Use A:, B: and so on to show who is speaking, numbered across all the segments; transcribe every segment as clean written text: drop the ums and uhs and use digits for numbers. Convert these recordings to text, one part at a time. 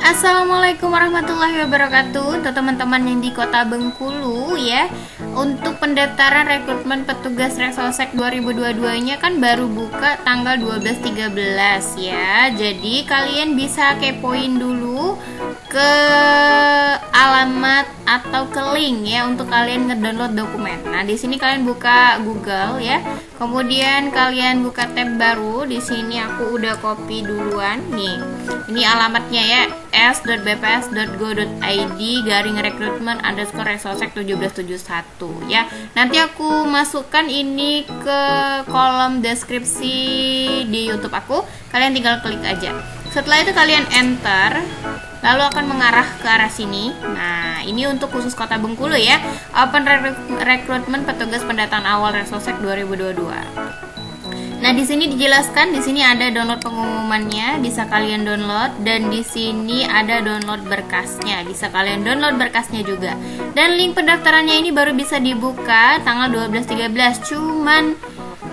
A: Assalamualaikum warahmatullahi wabarakatuh. Untuk teman-teman yang di Kota Bengkulu ya, untuk pendaftaran rekrutmen petugas Reksosek 2022-nya kan baru buka tanggal 12-13 ya. Jadi kalian bisa kepoin dulu ke alamat atau ke link ya untuk kalian ngedownload dokumen. Nah, di sini kalian buka Google ya. Kemudian kalian buka tab baru. Di sini aku udah copy duluan nih. Ini alamatnya ya, s.bps.go.id/rekrutmen_reksosek 1771 ya. Nanti aku masukkan ini ke kolom deskripsi di YouTube aku. Kalian tinggal klik aja. Setelah itu kalian enter, lalu akan mengarah ke arah sini. Nah, ini untuk khusus Kota Bengkulu ya. Open rekrutmen petugas pendataan awal Reksosek 2022. Nah, di sini dijelaskan, di sini ada download pengumumannya, bisa kalian download, dan di sini ada download berkasnya, bisa kalian download berkasnya juga. Dan link pendaftarannya ini baru bisa dibuka tanggal 12-13, cuman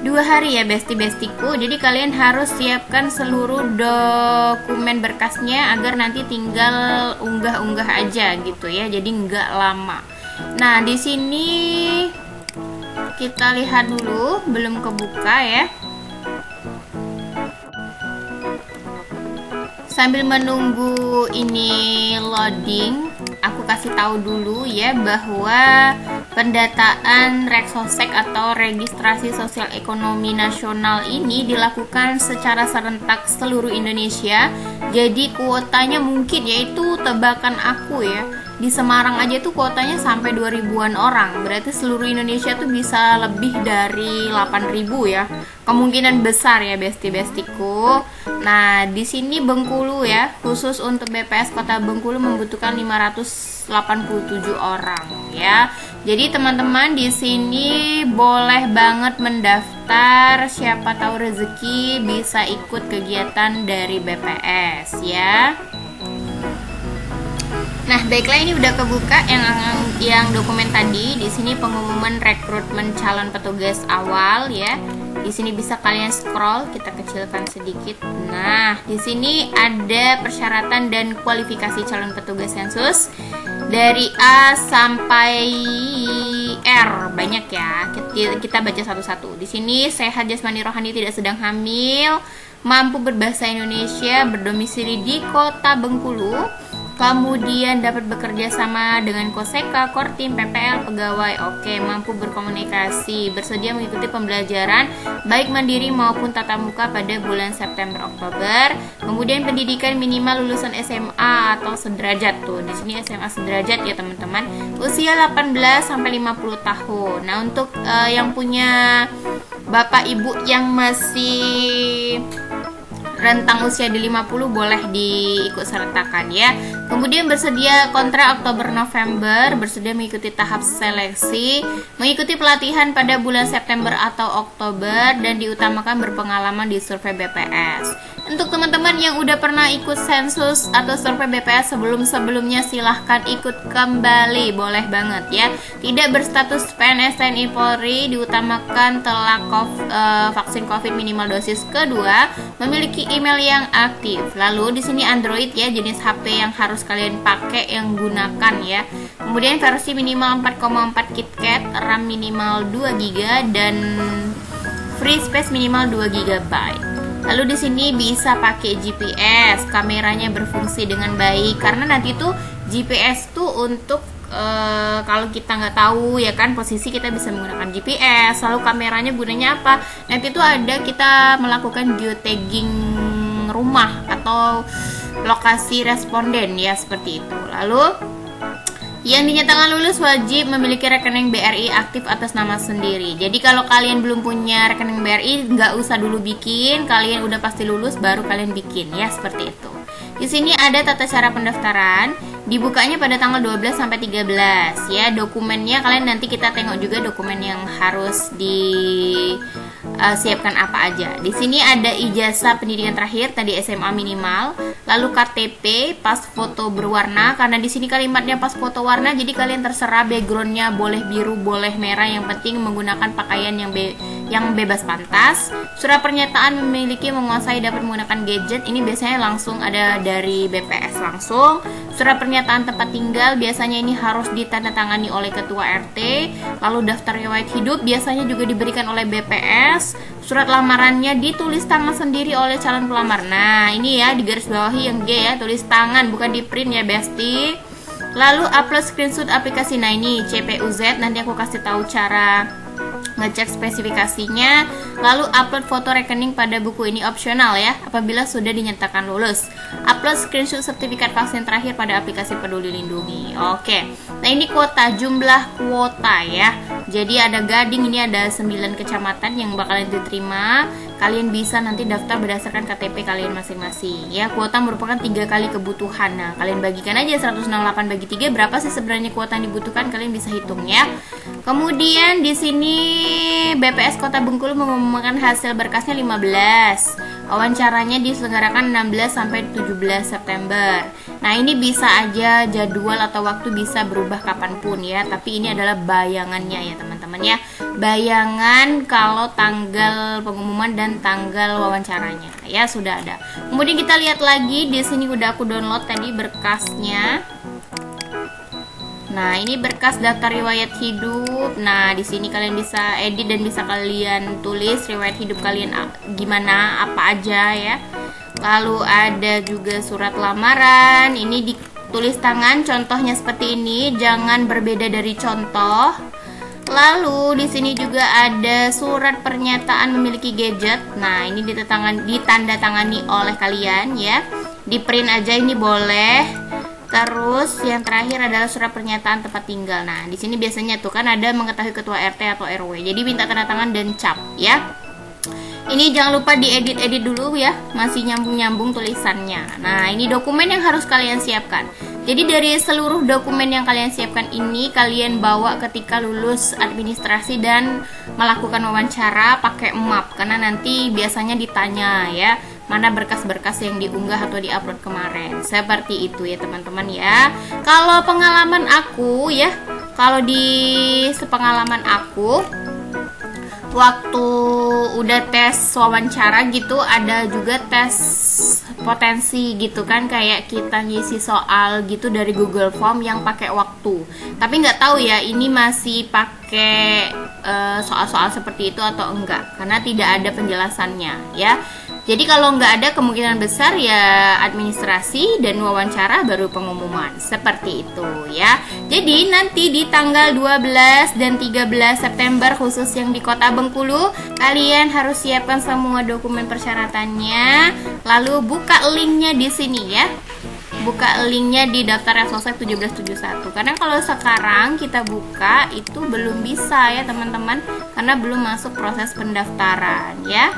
A: 2 hari ya besti-bestiku. Jadi kalian harus siapkan seluruh dokumen berkasnya agar nanti tinggal unggah-unggah aja gitu ya. Jadi nggak lama. Nah, di sini kita lihat dulu, belum kebuka ya. Sambil menunggu ini loading, aku kasih tahu dulu ya bahwa pendataan Reksosek atau registrasi sosial ekonomi nasional ini dilakukan secara serentak seluruh Indonesia. Jadi kuotanya mungkin, yaitu tebakan aku ya, di Semarang aja tuh kuotanya sampai 2000-an orang. Berarti seluruh Indonesia tuh bisa lebih dari 8000 ya. Kemungkinan besar ya besti-bestiku. Nah, di sini Bengkulu ya, khusus untuk BPS Kota Bengkulu membutuhkan 587 orang ya. Jadi teman-teman di sini boleh banget mendaftar, siapa tahu rezeki bisa ikut kegiatan dari BPS ya. Nah, baiklah, ini udah kebuka yang dokumen tadi. Di sini pengumuman rekrutmen calon petugas awal ya. Di sini bisa kalian scroll, kita kecilkan sedikit. Nah, di sini ada persyaratan dan kualifikasi calon petugas sensus dari A sampai R, banyak ya. Kita baca satu-satu. Di sini sehat jasmani rohani, tidak sedang hamil, mampu berbahasa Indonesia, berdomisili di Kota Bengkulu, kemudian dapat bekerja sama dengan Koseka, Kortim, PPL, pegawai, oke, mampu berkomunikasi, bersedia mengikuti pembelajaran baik mandiri maupun tatap muka pada bulan September-Oktober. Kemudian pendidikan minimal lulusan SMA atau sederajat tuh. Di sini SMA sederajat ya teman-teman. Usia 18 sampai 50 tahun. Nah, untuk yang punya bapak ibu yang masih rentang usia di 50 boleh diikut sertakan ya. Kemudian bersedia kontrak Oktober-November, bersedia mengikuti tahap seleksi, mengikuti pelatihan pada bulan September atau Oktober, dan diutamakan berpengalaman di survei BPS. Untuk teman-teman yang udah pernah ikut sensus atau survei BPS sebelum-sebelumnya, silahkan ikut kembali, boleh banget ya. Tidak berstatus PNS TNI Polri, diutamakan telah vaksin COVID minimal dosis kedua, memiliki email yang aktif. Lalu di sini Android ya, jenis HP yang harus kalian pakai yang gunakan ya. Kemudian versi minimal 4,4 KitKat, RAM minimal 2 GB dan free space minimal 2 GB. Lalu di sini bisa pakai GPS, kameranya berfungsi dengan baik, karena nanti tuh GPS tuh untuk kalau kita nggak tahu ya kan posisi, kita bisa menggunakan GPS. Lalu kameranya gunanya apa? Nanti tuh ada kita melakukan geotagging rumah atau lokasi responden ya, seperti itu. Lalu yang dinyatakan lulus wajib memiliki rekening BRI aktif atas nama sendiri. Jadi kalau kalian belum punya rekening BRI, nggak usah dulu bikin. Kalian udah pasti lulus baru kalian bikin ya, seperti itu. Di sini ada tata cara pendaftaran. Dibukanya pada tanggal 12 sampai 13 ya. Dokumennya kalian nanti kita tengok juga dokumen yang harus disiapkan apa aja. Di sini ada ijazah pendidikan terakhir tadi SMA minimal, lalu KTP, pas foto berwarna, karena di sini kalimatnya pas foto warna, jadi kalian terserah backgroundnya boleh biru, boleh merah, yang penting menggunakan pakaian yang bebas pantas. Surat pernyataan memiliki menguasai dapat menggunakan gadget, ini biasanya langsung ada dari BPS langsung. Surat pernyataan tempat tinggal biasanya ini harus ditandatangani oleh ketua RT. Lalu daftar riwayat hidup biasanya juga diberikan oleh BPS. Surat lamarannya ditulis tangan sendiri oleh calon pelamar. Nah, ini ya di garis bawahi yang G ya, tulis tangan bukan di print ya, Besti. Lalu upload screenshot aplikasi. Nah, ini CPUZ, nanti aku kasih tahu cara ngecek spesifikasinya. Lalu upload foto rekening pada buku, ini opsional ya apabila sudah dinyatakan lulus. Upload screenshot sertifikat vaksin terakhir pada aplikasi Peduli Lindungi. Oke. Nah, ini jumlah kuota ya. Jadi ada Gading, ini ada 9 kecamatan yang bakalan diterima. Kalian bisa nanti daftar berdasarkan KTP kalian masing-masing ya. Kuota merupakan 3 kali kebutuhan. Nah, kalian bagikan aja 168 bagi 3, berapa sih sebenarnya kuota yang dibutuhkan, kalian bisa hitung ya. Kemudian di sini BPS Kota Bengkulu mengumumkan hasil berkasnya 15. Wawancaranya diselenggarakan 16 sampai 17 September. Nah, ini bisa aja jadwal atau waktu bisa berubah kapanpun ya, tapi ini adalah bayangannya ya teman-teman ya. Bayangan kalau tanggal pengumuman dan tanggal wawancaranya ya sudah ada. Kemudian kita lihat lagi di sini udah aku download tadi berkasnya. Nah, ini berkas daftar riwayat hidup. Nah, di sini kalian bisa edit dan bisa kalian tulis riwayat hidup kalian gimana, apa aja ya. Lalu ada juga surat lamaran. Ini ditulis tangan, contohnya seperti ini, jangan berbeda dari contoh. Lalu di sini juga ada surat pernyataan memiliki gadget. Nah, ini ditandatangani oleh kalian ya. Di print aja ini boleh. Terus yang terakhir adalah surat pernyataan tempat tinggal. Nah, di sini biasanya tuh kan ada mengetahui ketua RT atau RW. Jadi minta tanda tangan dan cap ya. Ini jangan lupa diedit-edit dulu ya, masih nyambung-nyambung tulisannya. Nah, ini dokumen yang harus kalian siapkan. Jadi dari seluruh dokumen yang kalian siapkan ini kalian bawa ketika lulus administrasi dan melakukan wawancara pakai map, karena nanti biasanya ditanya ya, mana berkas-berkas yang diunggah atau diupload kemarin. Seperti itu ya teman-teman ya. Kalau pengalaman aku ya, kalau di sepengalaman aku waktu udah tes wawancara gitu, ada juga tes potensi gitu kan, kayak kita ngisi soal gitu dari Google Form yang pakai waktu. Tapi nggak tahu ya ini masih pakai soal-soal seperti itu atau enggak, karena tidak ada penjelasannya ya. Jadi kalau nggak ada, kemungkinan besar ya administrasi dan wawancara baru pengumuman. Seperti itu ya. Jadi nanti di tanggal 12 dan 13 September khusus yang di Kota Bengkulu, kalian harus siapkan semua dokumen persyaratannya. Lalu buka linknya di sini ya. Buka linknya di daftar Sosek 1771. Karena kalau sekarang kita buka itu belum bisa ya teman-teman, karena belum masuk proses pendaftaran ya.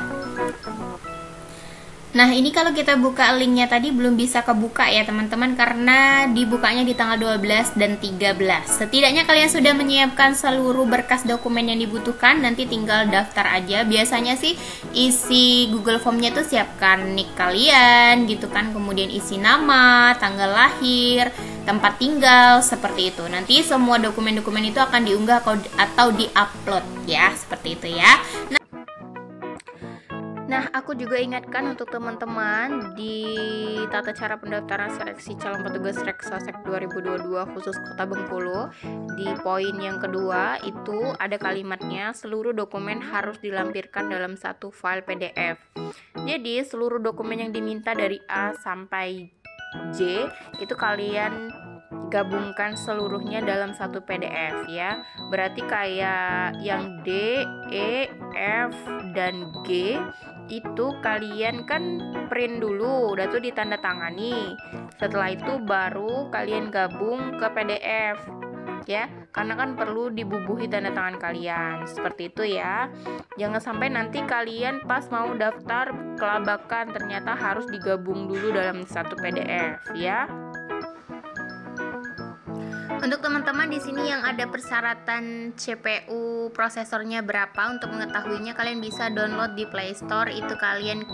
A: Nah, ini kalau kita buka linknya tadi belum bisa kebuka ya teman-teman, karena dibukanya di tanggal 12 dan 13. Setidaknya kalian sudah menyiapkan seluruh berkas dokumen yang dibutuhkan, nanti tinggal daftar aja. Biasanya sih isi Google Formnya tuh siapkan nick kalian gitu kan, kemudian isi nama, tanggal lahir, tempat tinggal, seperti itu. Nanti semua dokumen-dokumen itu akan diunggah atau diupload ya, seperti itu ya. Nah, aku juga ingatkan untuk teman-teman di tata cara pendaftaran seleksi calon petugas Reksosek 2022 khusus Kota Bengkulu, di poin yang kedua itu ada kalimatnya seluruh dokumen harus dilampirkan dalam satu file PDF. Jadi seluruh dokumen yang diminta dari A sampai J itu kalian gabungkan seluruhnya dalam satu PDF ya. Berarti kayak yang D, E, F, dan G itu kalian kan print dulu, udah tuh ditandatangani. Setelah itu baru kalian gabung ke PDF ya, karena kan perlu dibubuhi tanda tangan kalian. Seperti itu ya. Jangan sampai nanti kalian pas mau daftar kelabakan, ternyata harus digabung dulu dalam satu PDF ya. Untuk teman-teman di sini yang ada persyaratan CPU prosesornya berapa, untuk mengetahuinya kalian bisa download di Play Store. Itu kalian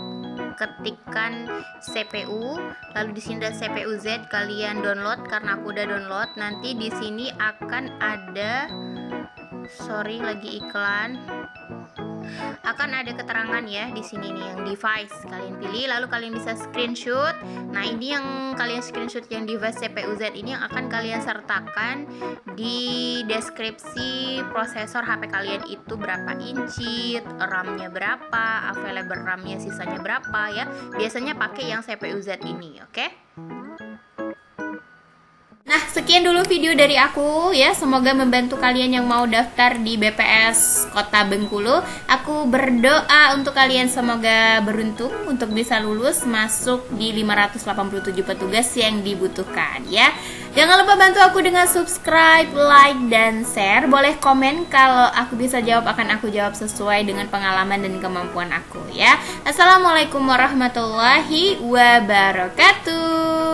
A: ketikkan CPU, lalu di sini ada CPU Z, kalian download. Karena aku udah download, nanti di sini akan ada, sorry lagi iklan. akan ada keterangan ya di sini nih yang device. Kalian pilih lalu kalian bisa screenshot. Nah, ini yang kalian screenshot yang device CPU-Z ini yang akan kalian sertakan di deskripsi prosesor HP kalian itu berapa inci, RAM-nya berapa, available RAM-nya sisanya berapa ya. Biasanya pakai yang CPU-Z ini, oke? Nah, sekian dulu video dari aku ya. Semoga membantu kalian yang mau daftar di BPS Kota Bengkulu. Aku berdoa untuk kalian semoga beruntung untuk bisa lulus masuk di 587 petugas yang dibutuhkan ya. Jangan lupa bantu aku dengan subscribe, like, dan share. Boleh komen kalau aku bisa jawab, akan aku jawab sesuai dengan pengalaman dan kemampuan aku ya. Assalamualaikum warahmatullahi wabarakatuh.